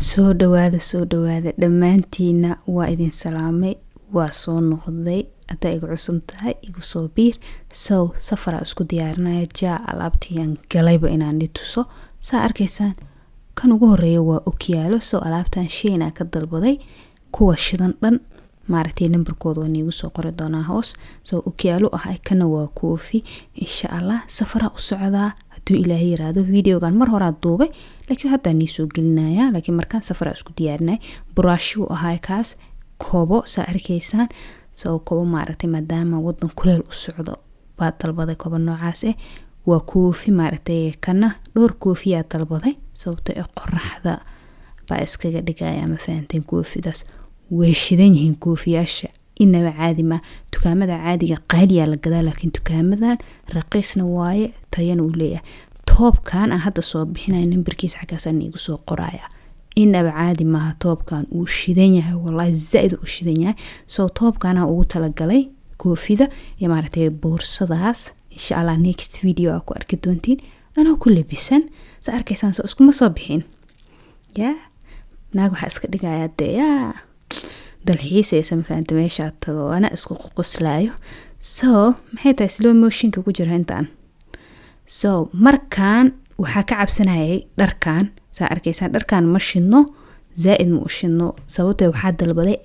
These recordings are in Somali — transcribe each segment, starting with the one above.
soo dhawaada dhammaantiina waa idin salaamay waa soo noqday hadda igu cusub tahay igu soo biir safara isku diyaarinaya jaa alaabtiyan galayba inaan tuso saa arkaysaan kan ugu horeeyo waa okiyaalo soo alaabtan sheena ka dalbaday kuwa shidan dhan maartay numberkooda waan igu soo qori doonaa hoos soo okiyaalo ah kana waa koofi insha Allah safara u socdaa haduu Ilaahay yiraahdo videogan mar hore duubay laakiin hadda ni soo gelinaya laakiin markaan safara isku diyaarinay brush u ahaa kaas koobo saa arkaysaan soo koobo maartay maadaama wadan kuleel u socdo baa dalbaday koobo noocaas waa koofi maartay kana dhowr koofi yaa dalbaday sababtoo qorraxda baa iskaga dhigaya ma fahanteen koofidaas way shidan yihiin koofiyaasha inaba caadi ma dukaamada caadiga qaaliya la gadaa laakiin dukaamadan raqiisna waaye tayana u leeyahay toobkan aan hadda soo bixinay numberkiisa xagaasan igu soo qoraya inaba caadi ma toobkan uu shidan yahay wallahi zaid u shidan yahay soo toobkan aan ugu tala galay koofida iyo maartay boorsadaas insha Allah next video ku arki doontiin ana ku lebisan sa arkaysaan soo isku ma soo bixin naag waxa iska dhigaya deeya dalxiisaysa ma fahanto meesha tago ana isku qoslaayo soo maxay tahay slow motion ku jira intaan soo markaan waxa ka cabsanayay dharkan saa arkaysaan dharkan ma shidno zaid ma u shidno sababtoo waxa dalbaday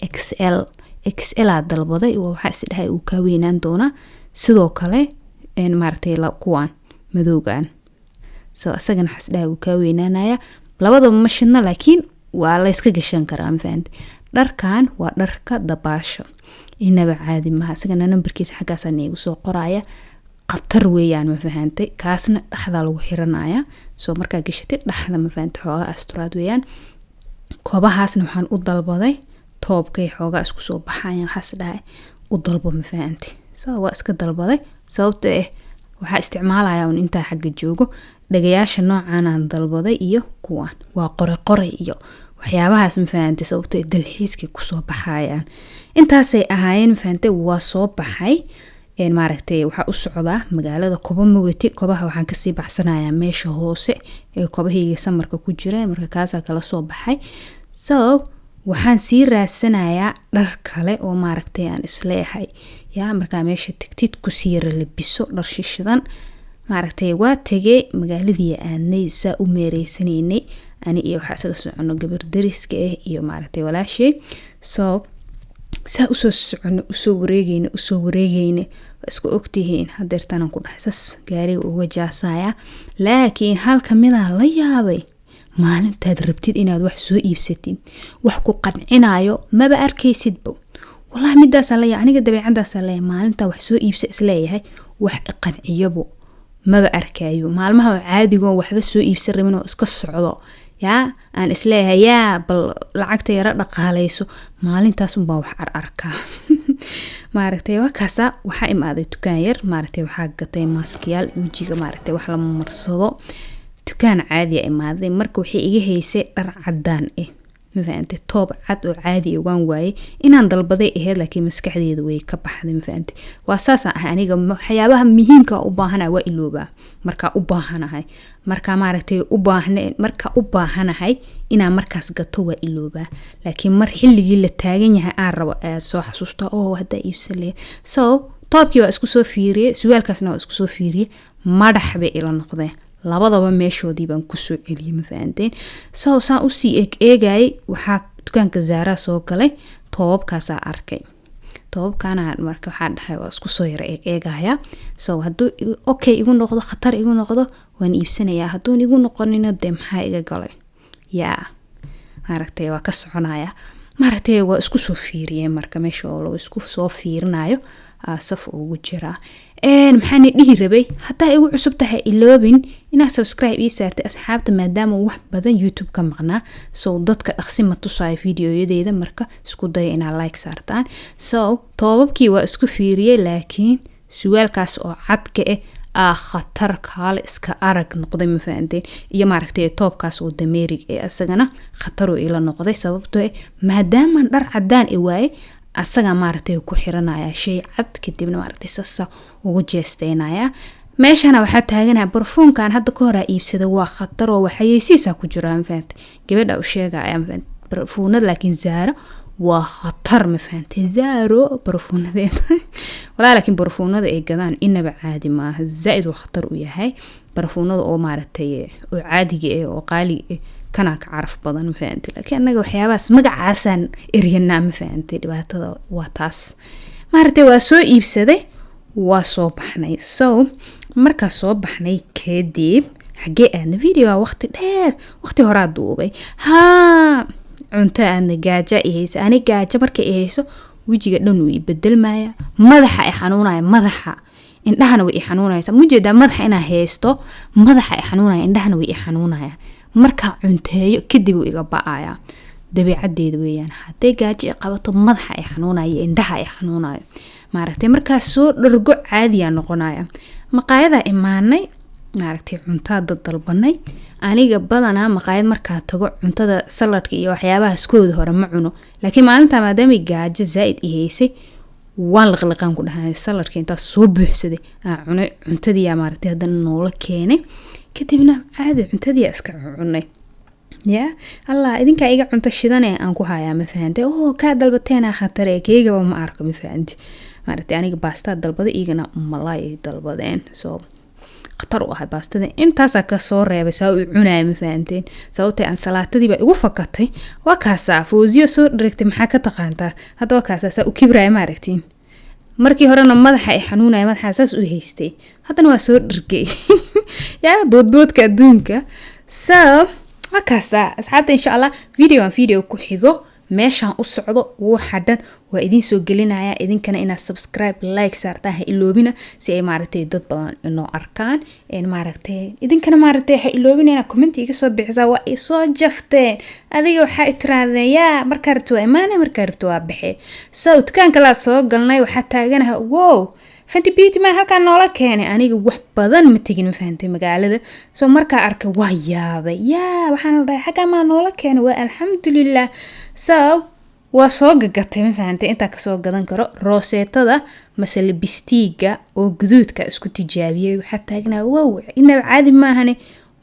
XL dalbaday waxa isdhahay uu ka weynaan doona sidoo kale in maartay la kuwan madowgan soo asagana waxa isdhahay uu ka weynaanaya labadaba ma shidno laakiin waa la iska gashan karaa ma fahanto dharkan waa dharka dabaasho inaba caadi ma asagana numberkiisa xagaasan igu soo qoraya qatar weeyaan ma fahantay kaasna dhaxda lagu xiranaya soo markaa gashatay dhaxda ma fahantay xoogaa asturaad weeyaan koobahaasna waxaan u dalbaday toobkay xoogaa isku soo baxayaan waxaas dhahay u dalbo ma fahantay soo waa iska dalbaday sababtoo waxa isticmaalaya in inta xagga joogo dhagayaasha noocan aan dalbaday iyo kuwan waa qore iyo waxyaabahaas ma fahantay sababtoo dalxiiska ku soo baxayaan intaasay ahaayeen ma fahantay waa soo baxay maaragtay waxa u socdaa magaalada Kobo Mugati Kobaha waxaan ka sii baxsanayaa meesha hoose ee Kobahiga samarka ku jireen marka kaasa kala soo baxay soo waxaan sii raadsanayaa dhar kale oo maaragtay aan isleeyahay marka meesha tigtid ku sii labiso dhar shishidan maaragtay waa tagay magaaladii aanay saa u meereysaneenay ani iyo waxa isaga socono gabar dariska iyo maaragtay walaashay soo saa u soo socono u soo wareegayna isku ogtihiin hadeertan ku dhaxsas gaari uga jaasaya laakiin halka mida la yaabay maalintaad rabtid inaad wax soo iibsatid wax ku qancinayo maba arkaysidba wallahi midaas la aniga dabeecadaas la maalinta wax soo iibsa isleeyahay wax qanciyabo maba arkayo maalmaha caadiga waxba soo iibsan rabin oo iska socdo aan isleeyahay bal lacagta yara dhaqaalayso maalintaas un baa wax arka maaragtay wakaasa waxa imaaday dukaan yar maaragtay waxa gatay maskiyaal wajiga maaragtay wax la marsado dukaan caadi ah imaaday marka waxay iga haysay dhar cadaan ma fahanti toob cad oo caadi ugaan waayay inaan dalbaday laakiin maskaxdeedu way ka baxday ma fahanti waa saas aniga waxyaabaha muhiimka u baahanaa waa ilooba marka u baahanahay marka maaragtay u baahanahay inaan markaas gato waa ilooba laakiin mar xilligii la taagan yahay aan rabo soo xasuusta hadda iibsale soo toobkii waa isku soo fiiriyay suwaalkaasna waa isku soo fiiriyay madax bay ila noqdeen labadaba meeshoodii baan ku soo celiyay ma fahanteen soo saan u sii eegay waxa dukaanka Zara soo galay toobkaas arkay toobkana marka waxa dhahay waa isku soo yar eegaya soo haduu okay igu noqdo khatar igu noqdo waan iibsanayaa haduu igu noqonina maxaa iga galay maaragtay waa ka soconaya maaragtay waa isku soo fiiriyay marka meesha oo la isku soo fiirinayo saf ugu jira maxaan dhihi rabay hatta igu cusub tahay iloobin ina subscribe ii saartay asxaabta maadaama wax badan YouTube ka maqnaa soo dadka dhaqsi ma tusay videoyadeeda marka isku day ina like saartaan soo toobabkii waa isku fiiriyay laakiin suwaalkaas oo cadka khatar kaale iska arag noqday ma fahanteen iyo maaragtay toobkaas oo dameerig asagana khatar oo ila noqday sababtoo maadaama dhar cadaan waay asaga maaragtay ku xiranaya shay cad kadibna maaragtay sasa ugu jeesteynaya meeshana waxaa taaganahay barfuunkan hadda ka hor iibsada waa khatar oo waxayeysiisa ku jiraan faanta gabadha u sheegaya barfuunada laakiin Zara waa khatar ma faanta Zara barfuunadeeda walaa laakiin barfuunada ay gadaan inaba caadi maaha zaid waa khatar u yahay barfuunada oo maaragtay oo caadiga ah oo qaali kana ka caraf badan ma faanta laakiin anaga waxyaabaas magacaasan eryanaa ma faanta dhibaatada waa taas maaragtay waa soo iibsaday waa soo baxnay so marka soo baxnay kadib xagee aan video waqti dheer waqti hore duubay cunto aan gaaja ihayso ani gaaja markay ihayso wajiga dhan uu bedelmaya madaxa ay xanuunaya madaxa indhahana way xanuunaysa mujeeda madaxa ina haysto madaxa ay xanuunaya indhahana way xanuunaya marka cunteeyo kadib uu iga ba'aya dabiicadeeda weeyaan haday gaajo qabato madaxa ay xanuunaya indhaha ay xanuunaya maaragtay marka soo dhargo caadi ah noqonaya maqaayada imaanay maaragtay cuntada dalbanay aniga badana maqaayad marka tago cuntada saladka iyo waxyaabaha iskooda hore ma cuno laakiin maalinta maadaama gaajo zaid iheysay waan laqlaqan ku dhahay saladka inta soo buuxsaday cunay cuntadii maaragtay hadan noola keenay kadibna caadi cuntadii iska cunay ya allah idinka iga cunto shidan aan ku hayaa ma fahanteen ka dalbateena khatar ee keega ma arko ma fahanti maaragtay aniga baasta dalbaday igana malay dalbadeen soo khatar u ah baastada intaas ka soo reebay saa u cunay ma fahanteen sababtay aan salaatadii ba igu fakatay waa kaasa Fawziyo soo dirigtay maxaa ka taqaantaa hadda waa kaasa u kibray ma aragtiin markii horena madaxa ay xanuunay madaxa saas u haystay haddana waa soo dhirgay ya boodboodka adduunka so waa kaasa asxaabta insha Allah video ku xigo meeshaan u socdo waxa dhan waa idin soo gelinaya idinkana ina subscribe like saartaan ha iloobina si ay maaragtay dad badan inoo arkaan maaragtay idinkana maaragtay ha iloobina ina comment iga soo bixisaa waa ay soo jafteen adiga waxa tiraadeen ya marka rabto imaana marka rabto waa bixi so dukaanka la soo galnay waxa taaganaha wow Fenty Beauty ma halkaan noola keenay aniga wax badan ma tagin ma fahantay magaalada soo marka arkay waa yaabay waxaan dhahay xaga ma noola keenay waa alxamdulillah so waa soo gagatay ma fahantay inta ka soo gadan karo roosetada masal bistiga oo guduudka isku tijaabiyay waxa taagnaa wow inaba caadi ma ahane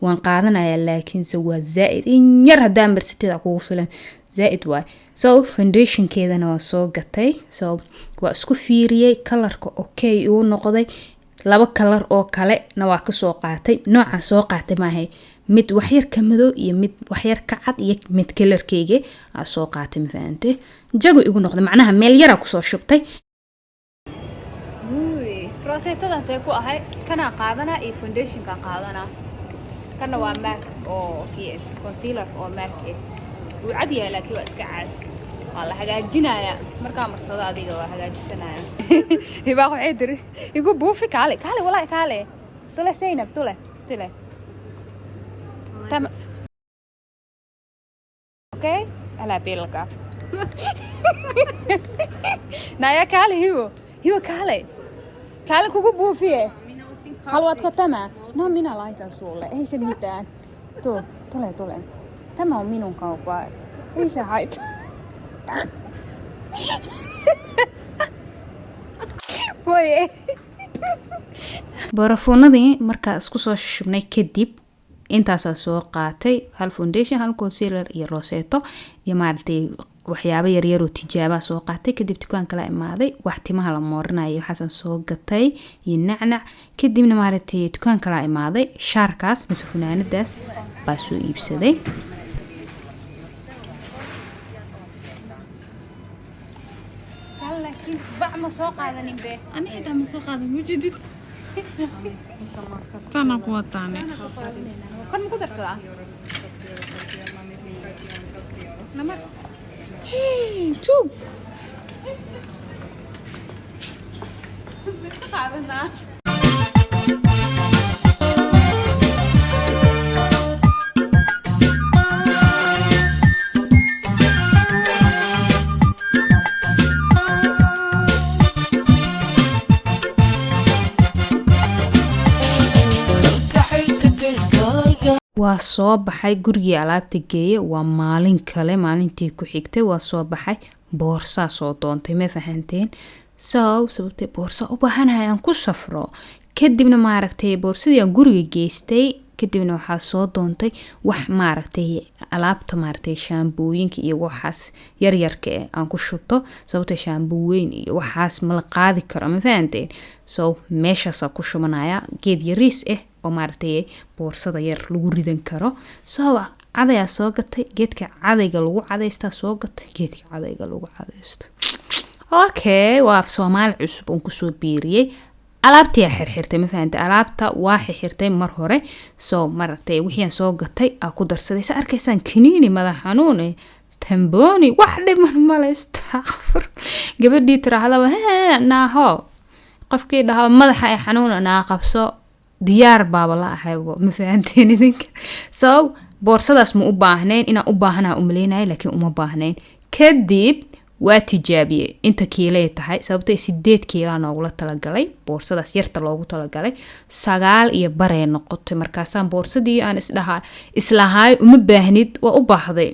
waan qaadanaya laakiin se waa zaid in yar hadaan marsatida kugu filan zaid waa so foundation keedana waa soo gatay so waa isku fiiriyay kalarka okay uu noqday laba kalar oo kale na waa ka soo qaatay nooca soo qaatay maahay mid wax yar ka madow iyo mid wax yar ka cad iyo mid kalarkeega soo qaatay ma fahantay jago igu noqday macnaha meel yar ku soo shubtay rooseetadan say ku ahay kana qaadana iyo foundation ka qaadana kana waa MAC oo concealer oo MAC وعادي لكن واسك عاد والله هجاجينايا marka marsado adiga waa hagaajisanaya hiba waxay igu buufi kaale wallahi kaale tole Zainab tole tam okay ala bilka naya kaale hiyo kaale kugu buufiye halwad ka tama no mina laayta suule ay samitaan tole تمام منو كوبا ايش هاي وي barafuunadii marka isku soo shubnay kadib intaas soo qaatay hal foundation hal concealer iyo rossetto iyo maartay waxyaabo yar yar oo tijaabo soo qaatay kadib dukaan kala imaaday wax timaha la moorinayo waxaan soo gatay iyo nacnac kadibna maartay dukaan kala imaaday shaarkaas mise funaanadaas baa soo iibsaday بعمل سوق هذا نبيه أنا إذا مسوق هذا موجود تانا قوتاني كم قدر كذا نمر شو بس هذا waa soo baxay gurigii alaabta geeyay waa maalin kale maalintii ku xigtay waa soo baxay boorsa soo doontay ma fahanteen sababtay boorsa u baahanahay aan ku safro kadibna maaragtay boorsadii aan guriga geystay kadibna waxaa soo doontay wax maaragtay alaabta maaragtay shaambooyinka iyo waxaas yaryarka aan ku shubto sababtoo shaamboo weyn iyo waxaas ma la qaadi karo ma fahanteen so meeshaas ku shubanaya geed yariis oo maaragtay boorsada yar lagu ridan karo so cadaya soo gatay geedka cadayga lagu cadaystaa soo gatay geedka cadayga lagu cadaysto okay waa Soomaali cusub oo ku soo biiriyay alaabtii xirxirtay ma fahanteen alaabta waa xirxirtay mar hore so maaragtay wixii soo gatay ku darsaday sa arkaysan kiniini madax xanuun tamboni wax dhiman ma la istaghfir gabadhii tiraahdo naaho qofkii dhaha madaxa ay xanuun naa qabso diyaar baaba la ahaybo ma fahanteen idinka so boorsadaas ma u baahnayn ina u baahnaa u maleynay laakiin uma baahnayn kadib waa tijaabiyay inta kiilay tahay sababtay 8 kiilo noogula tala galay boorsadaas yarta loogu tala galay 9 iyo bare noqotay markaasaan boorsadii aan islahay uma baahnid waa u baahday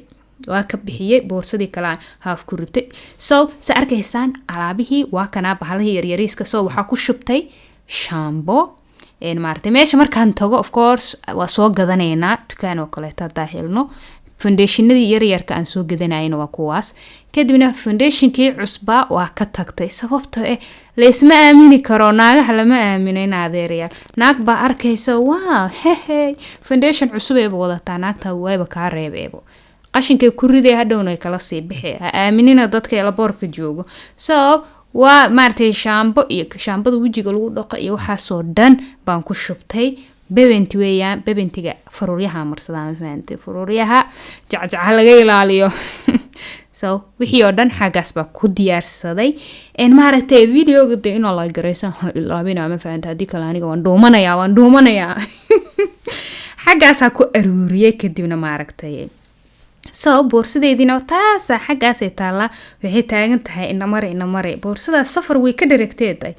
waa ka bixiyay boorsadii kala half ku ribtay so sa arkaysaan alaabihii waa kana bahalihii yaryariiska soo waxa ku shubtay shaambo maartay meesha markaan tago of course waa soo gadanaynaa dukaan oo kale taa helno foundationadii yaryarka aan soo gadanayna waa kuwaas kadibna foundationkii cusba waa ka tagtay sababtoo la isma aamini karo naagaha lama aaminayna adeeryaal naag baa arkaysa wow foundation cusub ay wadataa naagta wayba ka reebeebo qashinkay ku riday hadhowna ay kala sii bixi aaminina dadka la boorka joogo so waa maartay shaambada wajiga lagu dhaqo iyo waxa soo dhan baan ku shubtay bebenti weeyaan bebentiga faruuryaha marsadaan fahanteen faruuryaha jacjac laga ilaaliyo so wixii oo dhan xagaas baa ku diyaarsaday maartay videoga inoo la gareysan ilaabina ma fahantaa hadii kale aniga waan dhuumanaya xagaas ku aruuriyay kadibna maartay so boorsadeedina taas xagaas ay taala waxay taagan tahay ina mare boorsada safar way ka dhareegteeday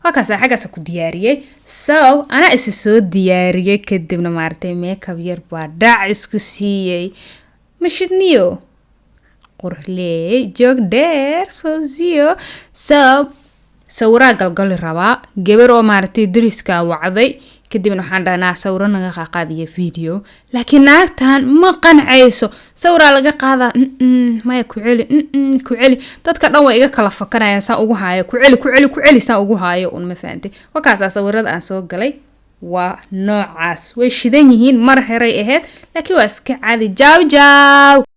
wakaas xagaas ku diyaariyay so ana is soo diyaariyay kadibna maartay makeup yar baa dhac isku siiyay mashidniyo qurxley joog dheer fawziyo so sawira galgal rabaa gabar oo maartay diriska wacday kadibna waxaan dhahnaa sawiro naga qaadiyo video laakiin naagtan ma qancayso sawira laga qaada ma ku celi dadka dhan way iga kala fakarayaan saa ugu haayo ku celi saa ugu haayo un ma fahanti wakaas sawirada aan soo galay waa noocaas way shidan yihiin mar heray ahayd laakiin waa iska caadi jaaw